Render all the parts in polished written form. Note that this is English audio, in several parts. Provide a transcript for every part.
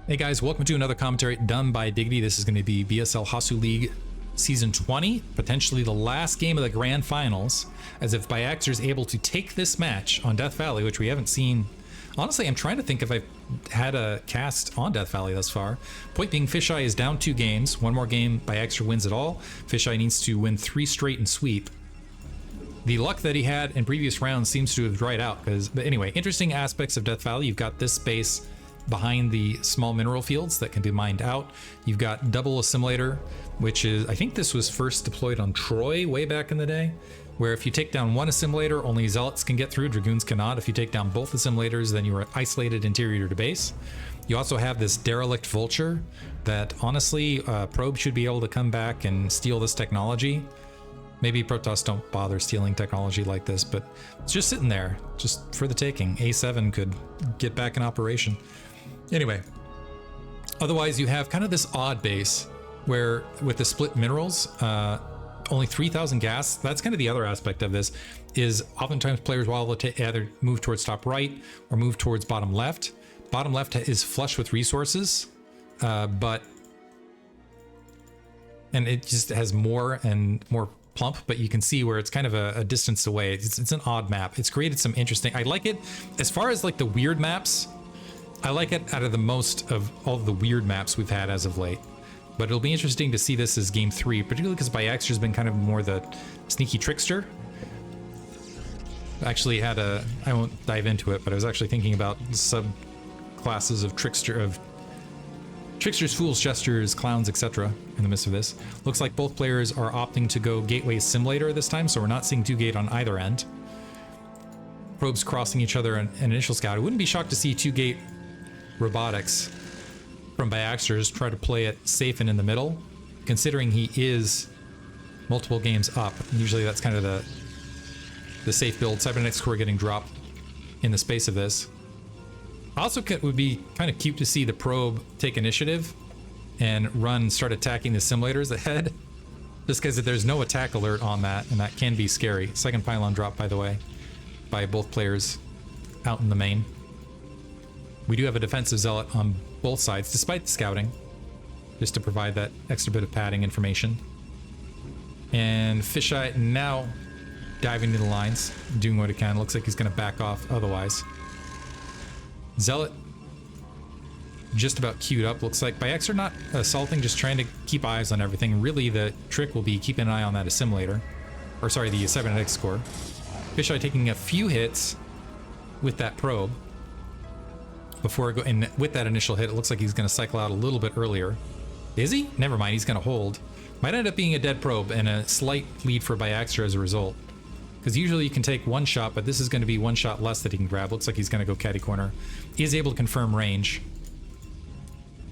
Hey guys, welcome to another commentary done by Diggity. This is going to be BSL Hasuleague Season 20, potentially the last game of the Grand Finals, as if Byaxter is able to take this match on Death Valley, which we haven't seen. Honestly, I'm trying to think if I've had a cast on Death Valley thus far. Point being, Fisheye is down 2 games. One more game, Byaxter wins it all. Fisheye needs to win 3 straight and sweep. The luck that he had in previous rounds seems to have dried out. But anyway, interesting aspects of Death Valley. You've got this space behind the small mineral fields that can be mined out. You've got double assimilator, which is, I think this was first deployed on Troy way back in the day, where if you take down one assimilator, only zealots can get through, dragoons cannot. If you take down both assimilators, then you are isolated interior to base. You also have this derelict vulture that honestly, Probe should be able to come back and steal this technology. Maybe Protoss don't bother stealing technology like this, but it's just sitting there, just for the taking. A7 could get back in operation. Anyway, otherwise you have kind of this odd base where with the split minerals, only 3,000 gas. That's kind of the other aspect of this, is oftentimes players will either move towards top right or move towards bottom left. Bottom left is flush with resources, and it just has more and more plump, but you can see where it's kind of a distance away. It's an odd map. It's created some interesting, I like it. As far as like the weird maps, I like it out of the most of all the weird maps we've had as of late. But it'll be interesting to see this as game 3, particularly because Byaxter's been kind of more the sneaky trickster. Actually had I won't dive into it, but I was actually thinking about subclasses of tricksters, fools, jesters, clowns, etc. in the midst of this. Looks like both players are opting to go gateway simulator this time, so we're not seeing 2-gate on either end. Probes crossing each other in initial scout. I wouldn't be shocked to see 2-gate robotics from Byaxter try to play it safe and in the middle, considering he is multiple games up. Usually that's kind of the safe build. Cybernetics core getting dropped in the space of this. Also, it would be kind of cute to see the probe take initiative and start attacking the simulators ahead, just because there's no attack alert on that, and that can be scary. Second pylon drop, by the way, by both players out in the main. We do have a defensive zealot on both sides, despite the scouting, just to provide that extra bit of padding information. And Fisheye now diving into the lines, doing what he can. Looks like he's going to back off otherwise. Zealot just about queued up. Looks like Byaxter not assaulting, just trying to keep eyes on everything. Really, the trick will be keeping an eye on that assimilator. Or sorry, the cybernetics core. Fisheye taking a few hits with that probe. And with that initial hit, it looks like he's going to cycle out a little bit earlier. Is he? Never mind, he's going to hold. Might end up being a dead probe and a slight lead for Byaxter as a result. Because usually you can take one shot, but this is going to be one shot less that he can grab. Looks like he's going to go catty corner. He is able to confirm range.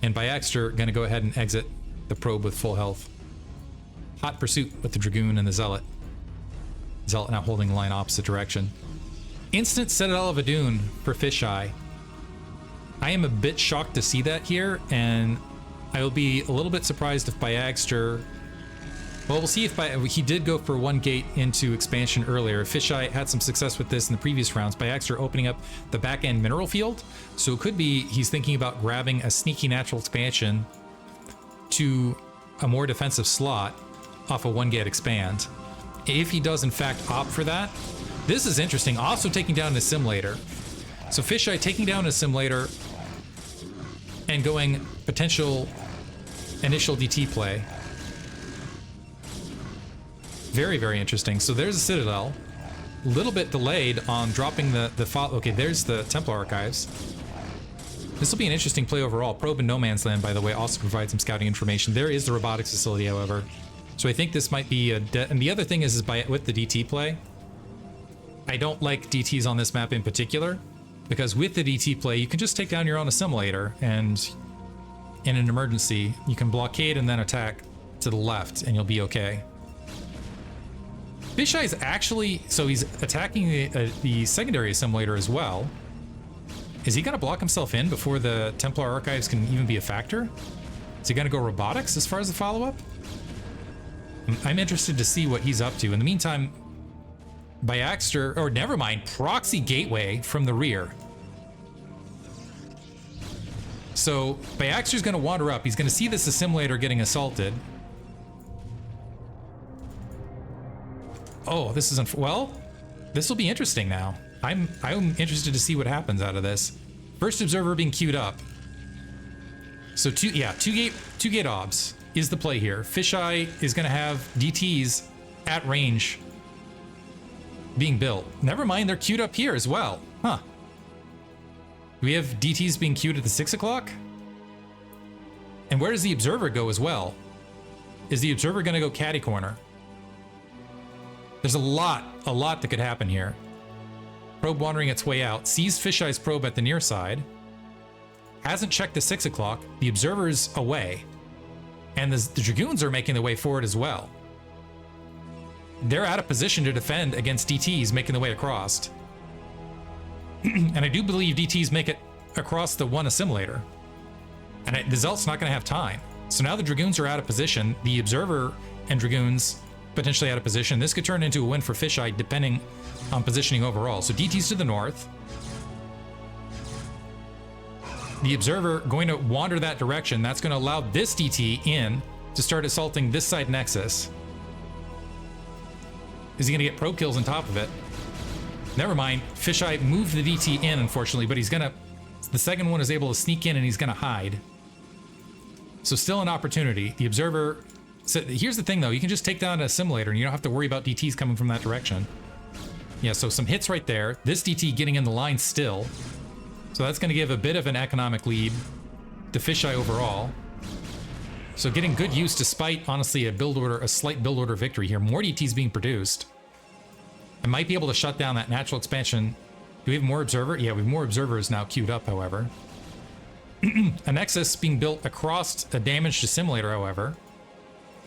And Byaxter going to go ahead and exit the probe with full health. Hot pursuit with the Dragoon and the Zealot. Zealot now holding the line opposite direction. Instant Citadel of Adun for Fisheye. I am a bit shocked to see that here, and I will be a little bit surprised if Byaxter... Well, we'll see if he did go for 1 gate into expansion earlier. Fisheye had some success with this in the previous rounds. Byaxter opening up the back-end mineral field, so it could be he's thinking about grabbing a sneaky natural expansion to a more defensive slot off a 1-gate expand. If he does in fact opt for that, this is interesting. Also taking down an assimilator. So Fisheye taking down an assimilator and going potential initial DT play. Very, very interesting. So there's a Citadel. A little bit delayed on dropping the okay, there's the Templar Archives. This will be an interesting play overall. Probe in No Man's Land, by the way, also provides some scouting information. There is the robotics facility, however. So I think this might be a... And the other thing is with the DT play, I don't like DTs on this map in particular, because with the DT play, you can just take down your own assimilator, and in an emergency, you can blockade and then attack to the left, and you'll be okay. Fisheye is actually... So he's attacking the secondary assimilator as well. Is he going to block himself in before the Templar Archives can even be a factor? Is he going to go robotics as far as the follow-up? I'm interested to see what he's up to. In the meantime, Byaxter, or never mind, proxy gateway from the rear. So Byaxter's going to wander up. He's going to see this assimilator getting assaulted. Oh, this is well, this will be interesting now. I'm interested to see what happens out of this. First observer being queued up. So two gate obs is the play here. Fisheye is going to have DTs at range being built. Never mind, they're queued up here as well. Huh. Do we have DTs being queued at the 6 o'clock? And where does the observer go as well? Is the observer going to go caddy corner? There's a lot that could happen here. Probe wandering its way out. Sees Fisheye's probe at the near side. Hasn't checked the 6 o'clock. The observer's away. And the Dragoons are making their way forward as well. They're out of position to defend against DTs making their way across. And I do believe DTs make it across the one assimilator. And the Zelt's not going to have time. So now the Dragoons are out of position. The Observer and Dragoons potentially out of position. This could turn into a win for Fisheye depending on positioning overall. So DT's to the north. The Observer going to wander that direction. That's going to allow this DT in to start assaulting this side nexus. Is he going to get probe kills on top of it? Never mind. Fisheye moved the DT in, unfortunately, but he's going to... The second one is able to sneak in and he's going to hide. So still an opportunity. The Observer... So here's the thing, though. You can just take down an assimilator and you don't have to worry about DTs coming from that direction. Yeah, so some hits right there. This DT getting in the line still. So that's going to give a bit of an economic lead to Fisheye overall. So getting good use despite, honestly, a slight build order victory here. More DTs being produced. I might be able to shut down that natural expansion. Do we have more Observer? Yeah, we have more Observers now queued up, however. A Nexus being built across a damaged assimilator, however.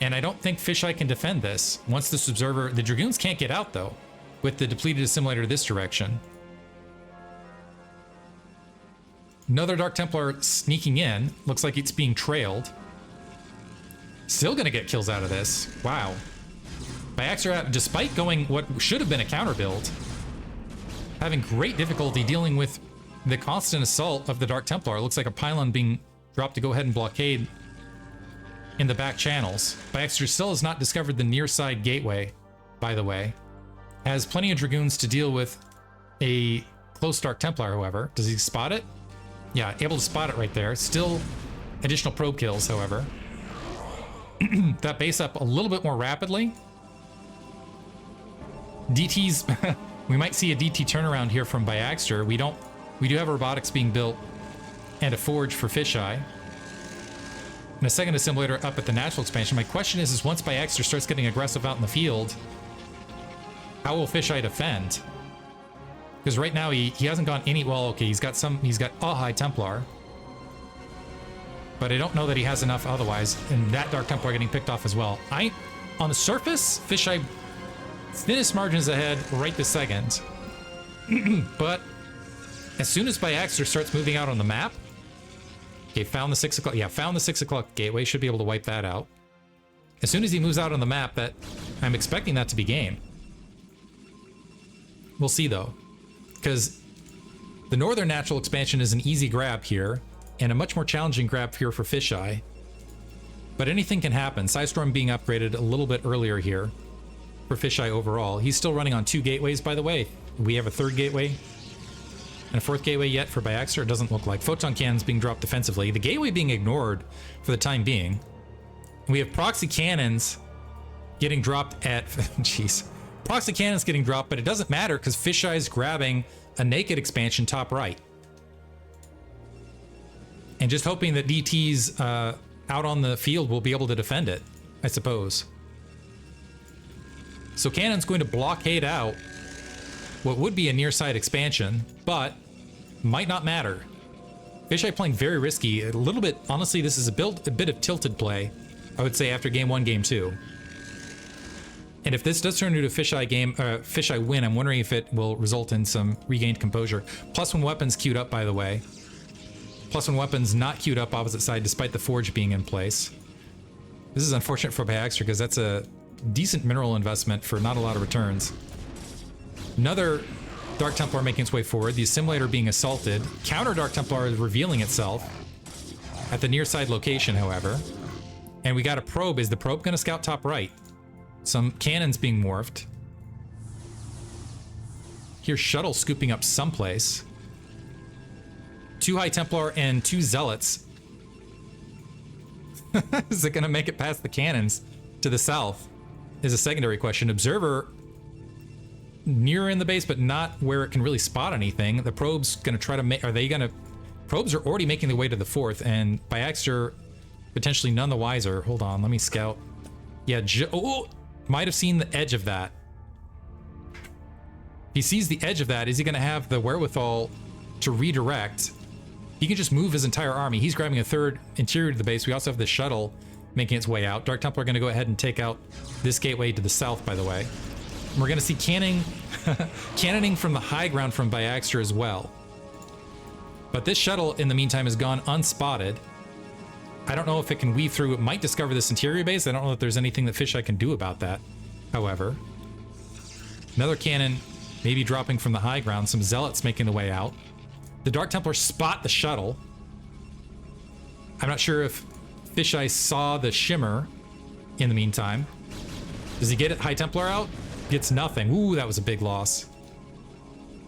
And I don't think Fisheye can defend this. Once this Observer... The Dragoons can't get out, though, with the depleted assimilator this direction. Another Dark Templar sneaking in. Looks like it's being trailed. Still gonna get kills out of this. Wow. Byaxter, despite going what should have been a counter build, having great difficulty dealing with the constant assault of the Dark Templar. It looks like a pylon being dropped to go ahead and blockade in the back channels. Byaxter still has not discovered the near side gateway, by the way. Has plenty of Dragoons to deal with a close Dark Templar, however. Does he spot it? Yeah, able to spot it right there. Still additional probe kills, however. That base up a little bit more rapidly. DTs, we might see a DT turnaround here from Byaxter. We do have robotics being built and a forge for Fisheye. And a second assimilator up at the natural expansion. My question is once Byaxter starts getting aggressive out in the field, how will Fisheye defend? Because right now he hasn't gone any, well, okay, he's got a High Templar. But I don't know that he has enough otherwise, and that Dark Templar getting picked off as well. On the surface, Fisheye thinnest margins ahead right this second. But as soon as Byaxter starts moving out on the map, okay, found the 6 o'clock. Yeah, found the 6 o'clock gateway. Should be able to wipe that out. As soon as he moves out on the map, that I'm expecting that to be game. We'll see though, because the northern natural expansion is an easy grab here, and a much more challenging grab here for Fisheye. But anything can happen. Psystorm being upgraded a little bit earlier here for Fisheye overall. He's still running on 2 gateways, by the way. We have a 3rd gateway and a 4th gateway yet for Byaxter. It doesn't look like. Photon cannons being dropped defensively. The gateway being ignored for the time being. We have proxy cannons getting dropped at... Jeez. Proxy cannons getting dropped, but it doesn't matter because Fisheye's grabbing a naked expansion top right. And just hoping that DTs out on the field will be able to defend it, I suppose. So Cannon's going to blockade out what would be a near side expansion, but might not matter. Fisheye playing very risky. A little bit, honestly, this is a bit of tilted play, I would say, after game 1, game 2. And if this does turn into a Fisheye win, I'm wondering if it will result in some regained composure. +1 weapons queued up, by the way. +1 weapons not queued up opposite side despite the forge being in place. This is unfortunate for Byaxter because that's a decent mineral investment for not a lot of returns. Another Dark Templar making its way forward. The assimilator being assaulted. Counter Dark Templar is revealing itself. at the near side location, however. And we got a probe. Is the probe going to scout top right? Some cannons being morphed. Here's shuttle scooping up someplace. 2 High Templar and 2 Zealots. Is it going to make it past the cannons to the south? Is a secondary question. Observer near in the base, but not where it can really spot anything. The probe's going to try to make... Are they going to... Probes are already making their way to the 4th, and Byaxter potentially none the wiser. Hold on, let me scout. Yeah, oh! Might have seen the edge of that. If he sees the edge of that, is he going to have the wherewithal to redirect? He can just move his entire army. He's grabbing a 3rd interior to the base. We also have the shuttle making its way out. Dark Templar are going to go ahead and take out this gateway to the south, by the way. And we're going to see cannoning from the high ground from Byaxter as well. But this shuttle, in the meantime, has gone unspotted. I don't know if it can weave through. It might discover this interior base. I don't know if there's anything that Fisheye can do about that, however. Another cannon maybe dropping from the high ground. Some Zealots making the way out. The Dark Templars spot the shuttle. I'm not sure if Fisheye saw the shimmer in the meantime. Does he get it? High Templar out? Gets nothing. Ooh, that was a big loss.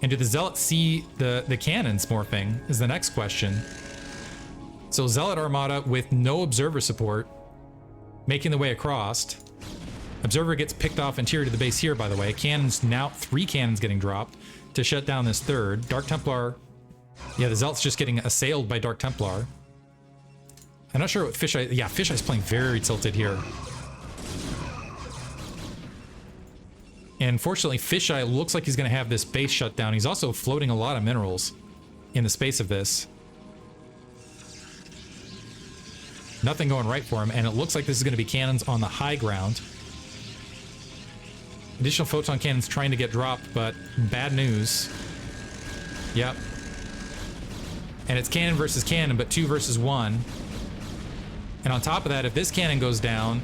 And do the Zealots see the cannons morphing is the next question. So Zealot Armada with no Observer support making the way across. Observer gets picked off interior to the base here, by the way. Cannons now, 3 cannons getting dropped to shut down this 3rd. Dark Templar, yeah, the Zealot's just getting assailed by Dark Templar. I'm not sure what Fisheye, yeah, Fisheye's playing very tilted here. And fortunately, Fisheye looks like he's going to have this base shut down. He's also floating a lot of minerals in the space of this. Nothing going right for him, and it looks like this is going to be cannons on the high ground. Additional photon cannons trying to get dropped, but bad news. Yep. And it's cannon versus cannon, but 2 versus 1. And on top of that, if this cannon goes down...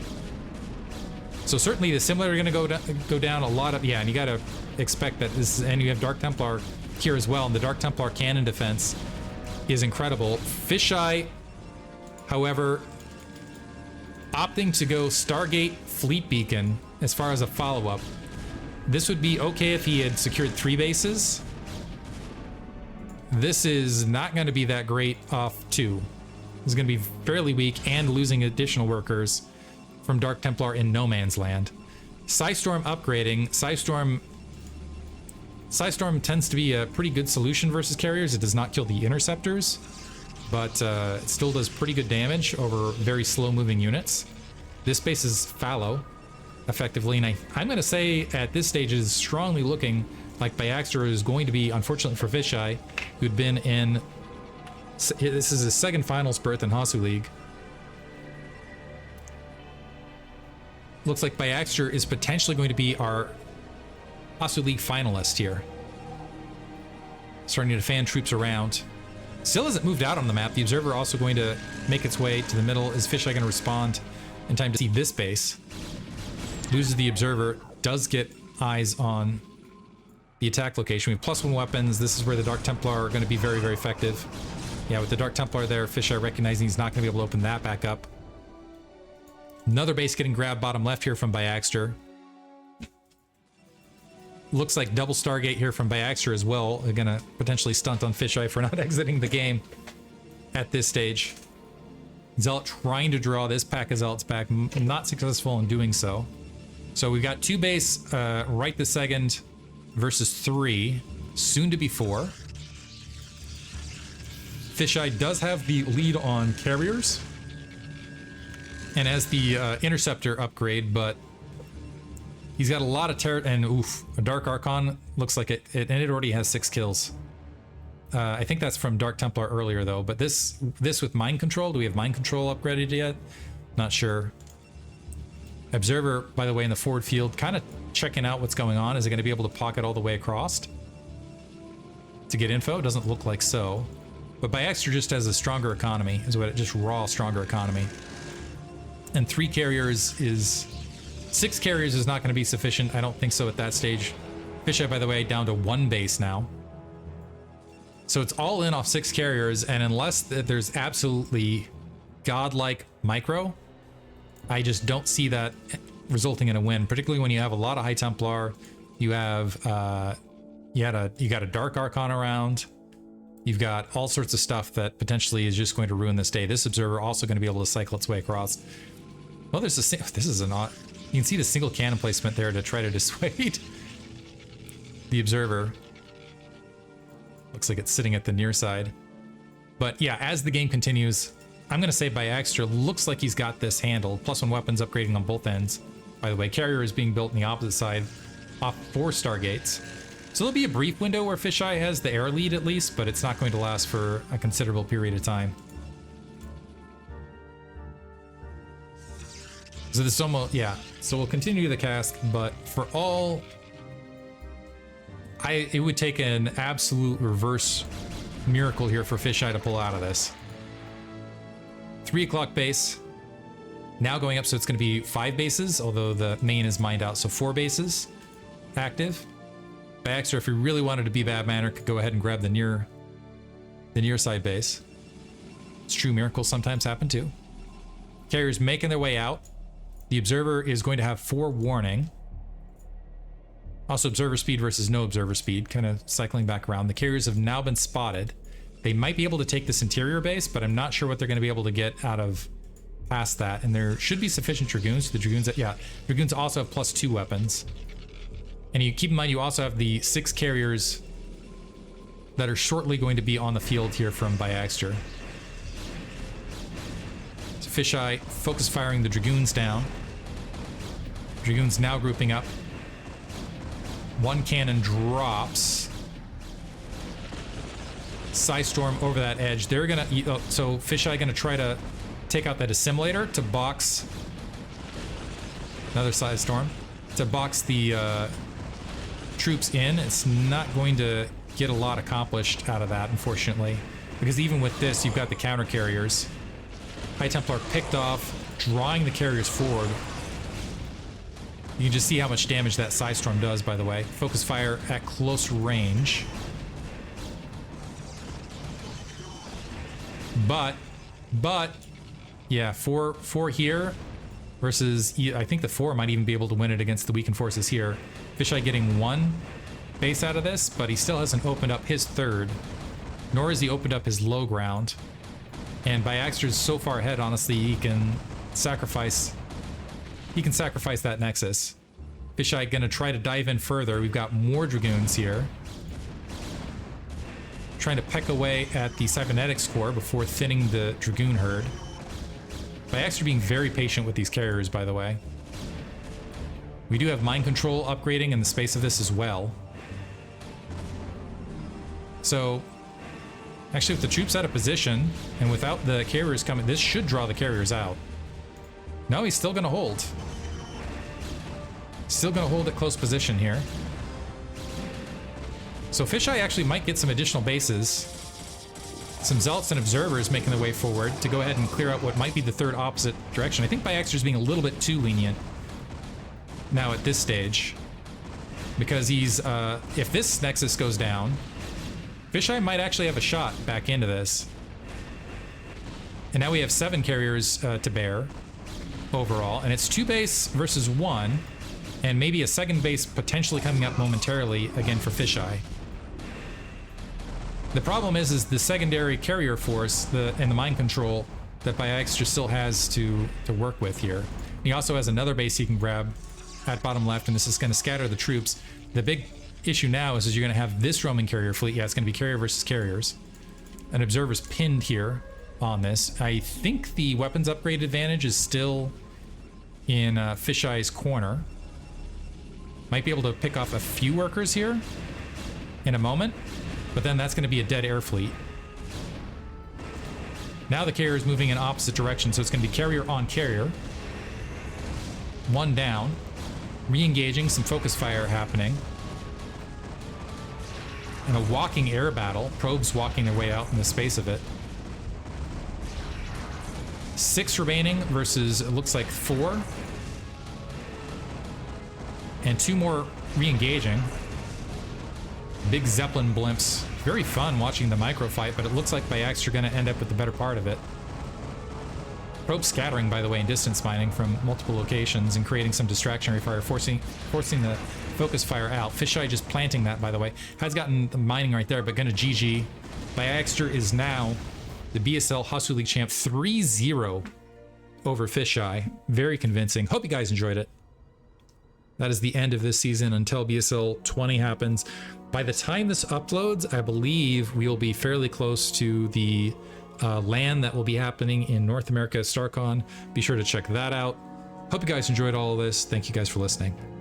So certainly the Assimilator are going to go down a lot of... Yeah, and you got to expect that this is... And you have Dark Templar here as well, and the Dark Templar cannon defense is incredible. Fisheye, however, opting to go Stargate Fleet Beacon as far as a follow-up. This would be okay if he had secured 3 bases. This is not going to be that great off 2. This is going to be fairly weak and losing additional workers from Dark Templar in no man's land. Psystorm upgrading. Psystorm tends to be a pretty good solution versus carriers. It does not kill the interceptors, but it still does pretty good damage over very slow-moving units. This base is fallow, effectively, and I'm going to say at this stage it is strongly looking like Byaxter is going to be, unfortunately for Fisheye, who'd been in... This is his 2nd finals berth in Hasuleague. Looks like Byaxter is potentially going to be our Hasuleague finalist here. Starting to fan troops around. Still hasn't moved out on the map. The Observer also going to make its way to the middle. Is Fisheye going to respond in time to see this base? Loses the Observer. Does get eyes on the attack location. We have +1 weapons. This is where the Dark Templar are going to be very, very effective. Yeah, with the Dark Templar there, Fisheye recognizing he's not going to be able to open that back up. Another base getting grabbed bottom left here from Byaxter. Looks like double Stargate here from Byaxter as well. They're going to potentially stunt on Fisheye for not exiting the game at this stage. Zealot trying to draw this pack of Zealots back, not successful in doing so. So we've got 2 base right this second versus 3, soon to be 4. Fisheye does have the lead on carriers and as the interceptor upgrade, but he's got a lot of terror, and oof, a Dark Archon looks like it already has 6 kills. I think that's from Dark Templar earlier though, but this with Mind Control, do we have Mind Control upgraded yet? Not sure. Observer, by the way, in the forward field, kind of checking out what's going on. Is it going to be able to pocket all the way across to get info? Doesn't look like so. But Byaxter just has a stronger economy, is what it, just raw stronger economy. And 3 carriers is... 6 carriers is not going to be sufficient. I don't think so at that stage. Fisheye, by the way, down to 1 base now. So it's all in off 6 carriers, and unless there's absolutely godlike micro, I just don't see that resulting in a win, particularly when you have a lot of High Templar. You have you got a Dark Archon around. You've got all sorts of stuff that potentially is just going to ruin this day. This Observer also going to be able to cycle its way across. Well, there's a this is an odd. You can see the single cannon placement there to try to dissuade the Observer. Looks like it's sitting at the near side. But yeah, as the game continues, I'm going to say Byaxter looks like he's got this handled. +1 weapons upgrading on both ends. By the way, Carrier is being built on the opposite side off 4 Stargates. So there'll be a brief window where Fisheye has the air lead at least, but it's not going to last for a considerable period of time. So this is almost, yeah. So we'll continue the cast, but for all, it would take an absolute reverse miracle here for Fisheye to pull out of this. 3 o'clock base, now going up, so it's going to be 5 bases, although the main is mined out, so 4 bases active. Byaxter, if he really wanted to be bad manner, could go ahead and grab the near side base. It's true, miracles sometimes happen too. Carriers making their way out. The Observer is going to have 4 warning. Also Observer speed versus no Observer speed, kind of cycling back around. The carriers have now been spotted. They might be able to take this interior base, but I'm not sure what they're going to be able to get out of past that. And there should be sufficient Dragoons. The Dragoons, yeah, Dragoons also have +2 weapons. And you keep in mind, you also have the 6 carriers that are shortly going to be on the field here from Byaxter. So Fisheye focus firing the Dragoons down. Dragoons now grouping up. 1 cannon drops. Psystorm over that edge. They're gonna, so Fisheye gonna try to take out that assimilator to box another Psystorm to box the troops in. It's not going to get a lot accomplished out of that, unfortunately, because even with this, you've got the counter carriers. High Templar picked off, drawing the carriers forward. You can just see how much damage that Psystorm does, by the way. Focus fire at close range. But, yeah, 4 here versus, I think the 4 might even be able to win it against the weakened forces here. Fisheye getting 1 base out of this, but he still hasn't opened up his 3rd, nor has he opened up his low ground. And Byaxter's so far ahead, honestly, he can sacrifice that Nexus. Fisheye gonna try to dive in further. We've got more Dragoons here. Trying to peck away at the Cybernetics Core before thinning the Dragoon herd. Byaxter being very patient with these carriers, by the way. We do have mind control upgrading in the space of this as well. So, actually with the troops out of position, and without the carriers coming, this should draw the carriers out. No, he's still gonna hold. Still gonna hold at close position here. So Fisheye actually might get some additional bases. Some Zealots and Observers making their way forward to go ahead and clear out what might be the 3rd opposite direction. I think Byaxter's being a little bit too lenient now at this stage, because he's, if this Nexus goes down, Fisheye might actually have a shot back into this. And now we have 7 carriers to bear overall, and it's 2 base versus 1, and maybe a 2nd base potentially coming up momentarily again for Fisheye. The problem is the secondary carrier force and the mind control that Byaxter still has to work with here. He also has another base he can grab at bottom left, and this is going to scatter the troops. The big issue now is you're going to have this roaming carrier fleet. Yeah, it's going to be carrier versus carriers. An Observer's pinned here on this. I think the weapons upgrade advantage is still in Fisheye's corner. Might be able to pick off a few workers here in a moment, but then that's going to be a dead air fleet. Now the carrier is moving in opposite direction, so it's going to be carrier on carrier. 1 down. Re-engaging, some focus fire happening. And a walking air battle. Probes walking their way out in the space of it. 6 remaining versus, it looks like 4. And 2 more re-engaging. Big Zeppelin blimps. Very fun watching the micro fight, but it looks like Byaxter are going to end up with the better part of it. Probe scattering, by the way, and distance mining from multiple locations and creating some distractionary fire, forcing the focus fire out. Fisheye just planting that, by the way. Has gotten the mining right there, but gonna GG. Baxter is now the BSL Hasuleague champ, 3-0 over Fisheye. Very convincing. Hope you guys enjoyed it. That is the end of this season until BSL 20 happens. By the time this uploads, I believe we will be fairly close to the LAN that will be happening in North America, StarCon. Be sure to check that out. Hope you guys enjoyed all of this. Thank you guys for listening.